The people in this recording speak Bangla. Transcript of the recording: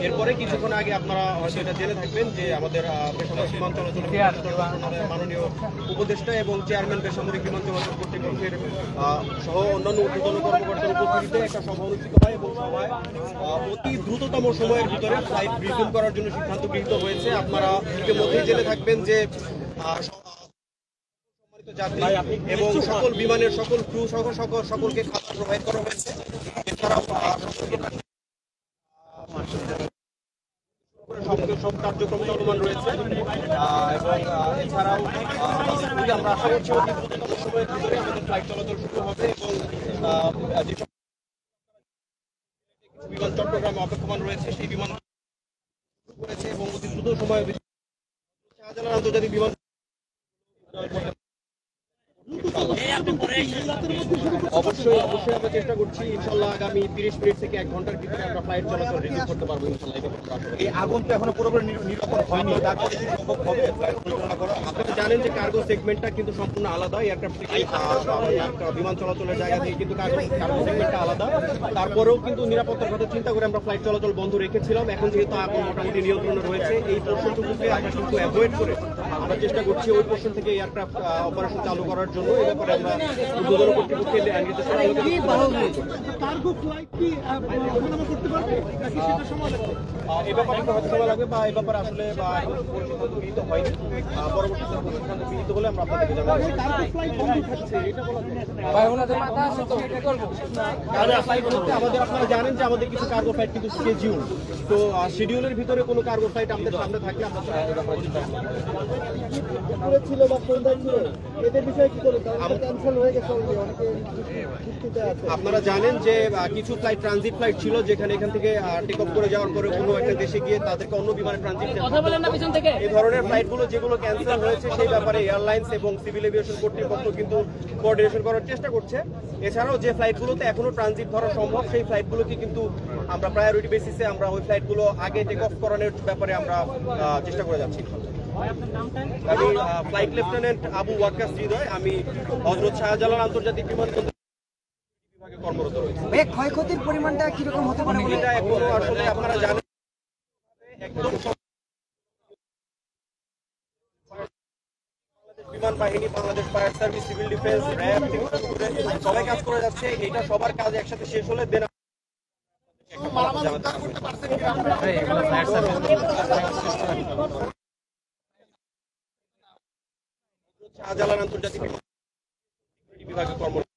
এরপরে কিছুক্ষণ আগে আপনারা হয়তো এটা জেনে থাকবেন যে আমাদের বেসামরিক বিমান চলাচল মাননীয় উপদেষ্টা এবং চেয়ারম্যান বেসামরিক বিমান চলাচল কর্তৃপক্ষের সহ অন্যান্য ঊর্ধ্বতন কর্মকর্তার উপস্থিতিতে একটা সভা অনুষ্ঠিত হয় এবং সভায় অতি দ্রুততম সময়ের ভিতরে ফ্লাইট রিজিউম করার জন্য সিদ্ধান্ত গৃহীত হয়েছে। আপনারা ইতিমধ্যেই জেনে থাকবেন যে যাত্রী এবং সকল বিমানের সকল ক্রু সহ সকলকে খাবার প্রোভাইড করা হয়েছে। এছাড়াও সব কার্যক্রম চলমান রয়েছে এবং এছাড়াও আমরা আশা করছি অতি দ্রুততম সময়ের ভিতরে আমাদের ফ্লাইট চলাচল শুরু হবে এবং যেসব বিমান চট্টগ্রামে অপেক্ষমান রয়েছে সেই বিমান শুরু করেছে এবং অতি দ্রুত সময়ের ভিতরে শাহজালাল আন্তর্জাতিক বিমান অবশ্যই আমরা চেষ্টা করছি ইনশাল্লাহ আগামী 30 মিনিট থেকে 1 ঘন্টার ভিতরে আমরা ফ্লাইট চলাচল রিজিউম করতে পারবো ইনশাল্লাহ। এই আগুন তো এখনো পুরোপুরি নিরাপদ হয়নি, তারপরে সম্ভব হবে ফ্লাইট পরিচালনা করা? আপনারা জানেন যে কার্গো সেগমেন্টটা কিন্তু সম্পূর্ণ আলাদা, এয়ারক্রাফট থেকে বিমান চলাচলের জায়গা থেকে কিন্তু কার্গো সেগমেন্টটা আলাদা। তারপরেও কিন্তু নিরাপত্তার কথা চিন্তা করে আমরা ফ্লাইট চলাচল বন্ধ রেখেছিলাম। এখন যেহেতু আগুন মোটামুটি নিয়ন্ত্রণে রয়েছে, এই পোর্শনটুকুকে আমরা কিন্তু অ্যাভয়েড করে আমরা চেষ্টা করছি ওই পোর্শন থেকে এয়ারক্রাফট অপারেশন চালু করার জন্য। এই ব্যাপারে আমরা ঊর্ধ্বতন কর্তৃপক্ষের নির্দেশনা এই ব্যাপারে হয়তো সময় লাগবে বা এই ব্যাপারে আসলে গৃহীত হয়নি। পরবর্তীতে সিদ্ধান্ত গৃহীত হলে আমরা আপনাদেরকে জানাবো। আমাদের আপনারা জানেন যে আমাদের কিছু কার্গো ফ্লাইট কিন্তু শিডিউল, তো শিডিউলের ভিতরে কোনো কার্গো ফ্লাইট আমাদের সামনে থাকলে আমরা ছিল বা সন্ধ্যা ছিল এদের বিষয়ে কি করে ক্যান্সেল হয়ে গেছে। আপনারা জানেন যে কিছু ফ্লাইট ট্রানজিট ফ্লাইট ছিল যেখানে এখান থেকে টেক অফ করে যাওয়ার পরে কোনো একটা দেশে গিয়ে তাদেরকে অন্য বিমানে ট্রানজিট এই ধরনের ফ্লাইটগুলো যেগুলো ক্যান্সেল হয়েছে সেই ব্যাপারে এয়ারলাইন্স এবং সিভিল এভিয়েশন কর্তৃপক্ষ কিন্তু কোঅর্ডিনেশন করার চেষ্টা করছে। এছাড়াও যে ফ্লাইটগুলোতে এখনো ট্রানজিট ধরা সম্ভব সেই ফ্লাইটগুলোকে কিন্তু আমরা প্রায়োরিটি বেসিসে আমরা ওই ফ্লাইটগুলো আগে টেক অফ করানোর ব্যাপারে আমরা চেষ্টা করে যাচ্ছি। আমি ফ্লাইট লেফটেন্যান্ট আবু ওয়াক্কাস হৃদয়, আমি হযরত শাহজালাল আন্তর্জাতিক বিমানবন্দর বিভাগে কর্মরত রয়েছি। ক্ষয়ক্ষতির পরিমাণটা কিরকম হতে পারে বলে এটা এখনো আসলে আপনারা জানেন একদম বিমান বাহিনী, Bangladesh fire service, civil defence, RAB থেকে সবাই কাজ করে যাচ্ছে। এটা সবার কাজ একসাথে শেষ হলে দেন শাহজালাল আন্তর্জাতিক বিভাগে কর্মরত।